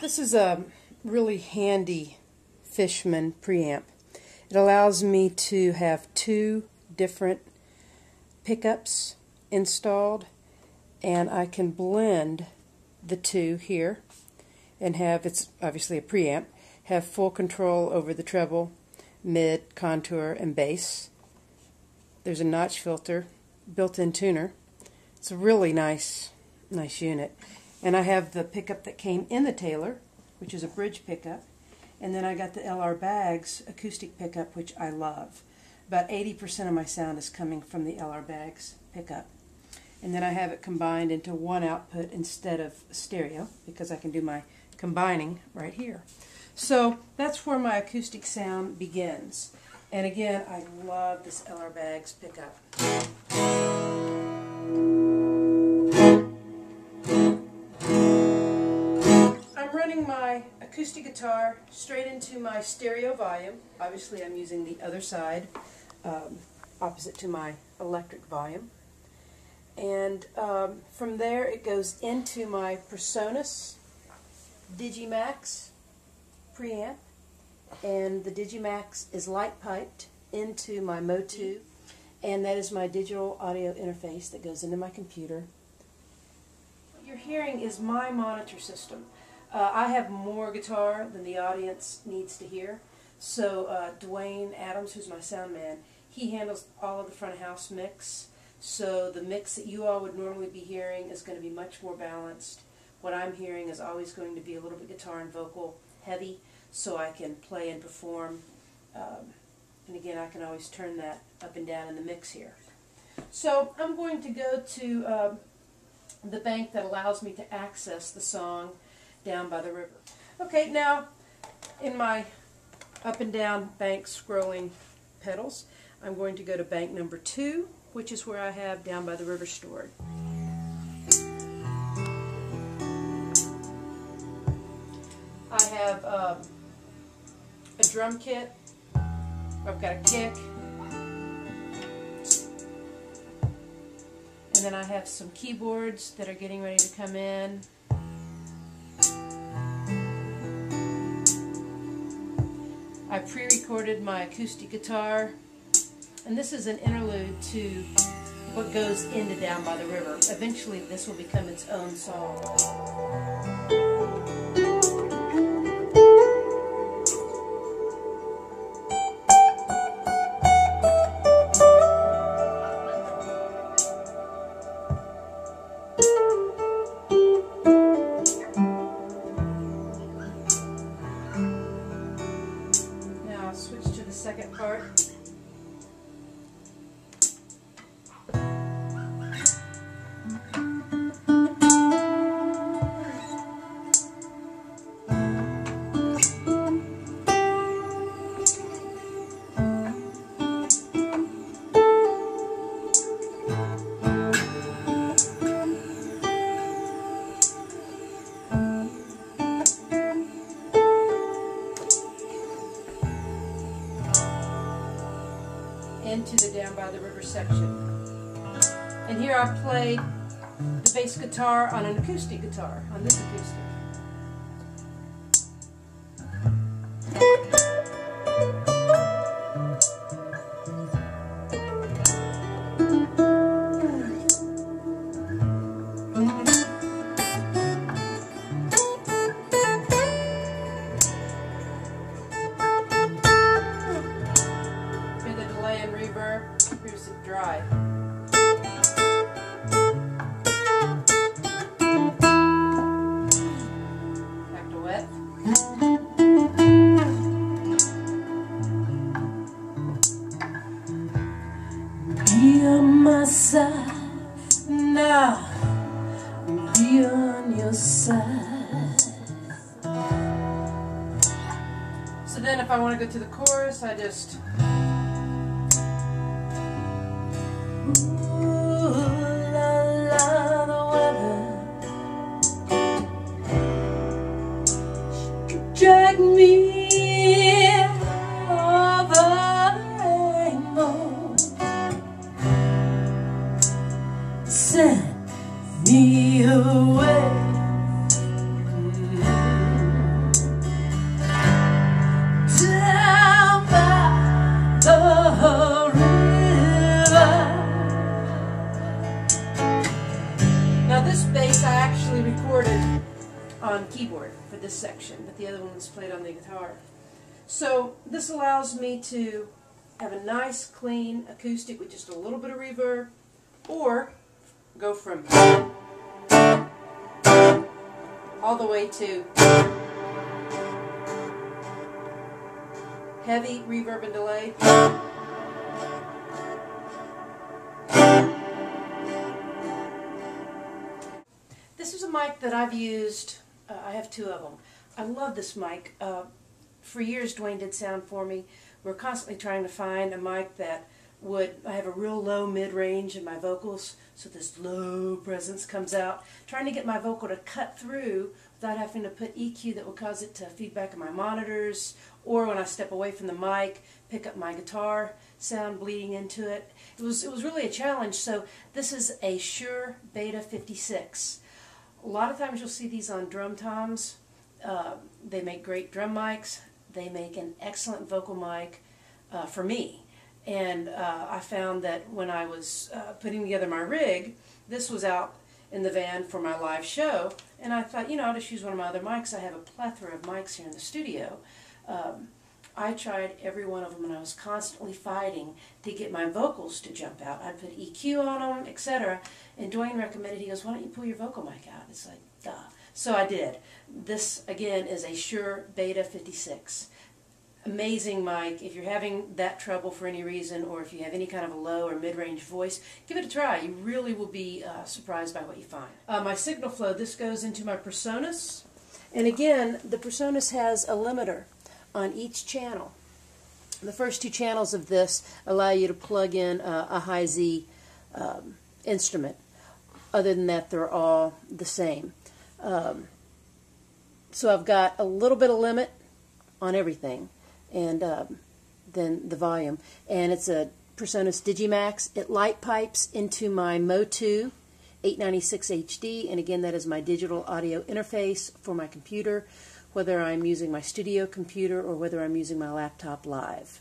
This is a really handy Fishman preamp. It allows me to have two different pickups installed, and I can blend the two here and have, it's obviously a preamp, have full control over the treble, mid, contour, and bass. There's a notch filter, built-in tuner. It's a really nice unit. And I have the pickup that came in the Taylor, which is a bridge pickup. And then I got the LR-Baggs acoustic pickup, which I love. About 80% of my sound is coming from the LR-Baggs pickup. And then I have it combined into one output instead of stereo, because I can do my combining right here. So that's where my acoustic sound begins. And again, I love this LR-Baggs pickup. I'm running my acoustic guitar straight into my stereo volume. Obviously I'm using the other side, opposite to my electric volume. And from there it goes into my Presonus Digimax preamp. And the Digimax is light piped into my Motu, and that is my digital audio interface that goes into my computer. What you're hearing is my monitor system. I have more guitar than the audience needs to hear, so Dwayne Adams, who's my sound man, he handles all of the front of house mix, so the mix that you all would normally be hearing is going to be much more balanced. What I'm hearing is always going to be a little bit guitar and vocal heavy, so I can play and perform, and again I can always turn that up and down in the mix here. So I'm going to go to the bank that allows me to access the song Down by the River. Okay, now in my up and down bank scrolling pedals, I'm going to go to bank number 2, which is where I have Down by the River stored. I have a drum kit, I've got a kick, and then I have some keyboards that are getting ready to come in. I pre-recorded my acoustic guitar, and this is an interlude to what goes into Down by the River. Eventually this will become its own song. Second part. Into the Down by the River section. And here I play the bass guitar on an acoustic guitar, on this acoustic. Here's it dry. Back to wet. Be on my side now, be on your side. So then if I want to go to the chorus, I just ooh, la la, the weather she could drag me over the rainbow, send me away. on keyboard for this section, but the other one was played on the guitar. So this allows me to have a nice clean acoustic with just a little bit of reverb, or go from all the way to heavy reverb and delay. This is a mic that I've used. I have two of them. I love this mic. For years Dwayne did sound for me. We're constantly trying to find a mic that would, I have a real low mid-range in my vocals, so this low presence comes out. Trying to get my vocal to cut through without having to put EQ that will cause it to feedback in my monitors, or when I step away from the mic, pick up my guitar sound bleeding into it. It was really a challenge. So this is a Shure Beta 56. A lot of times you'll see these on drum toms. They make great drum mics. They make an excellent vocal mic for me. And I found that when I was putting together my rig, this was out in the van for my live show, and I thought, you know, I'll just use one of my other mics. I have a plethora of mics here in the studio. I tried every one of them, and I was constantly fighting to get my vocals to jump out. I'd put EQ on them, etc. And Dwayne recommended, he goes, why don't you pull your vocal mic out? It's like, duh. So I did. This, again, is a Shure Beta 56. Amazing mic. If you're having that trouble for any reason, or if you have any kind of a low or mid-range voice, give it a try. You really will be surprised by what you find. My signal flow, this goes into my PreSonus. And again, the PreSonus has a limiter on each channel. The first two channels of this allow you to plug in a high Z instrument. Other than that, they're all the same. So I've got a little bit of limit on everything, and then the volume. And it's a PreSonus Digimax. It light pipes into my Mo2 896 HD, and again, that is my digital audio interface for my computer, whether I'm using my studio computer or whether I'm using my laptop live.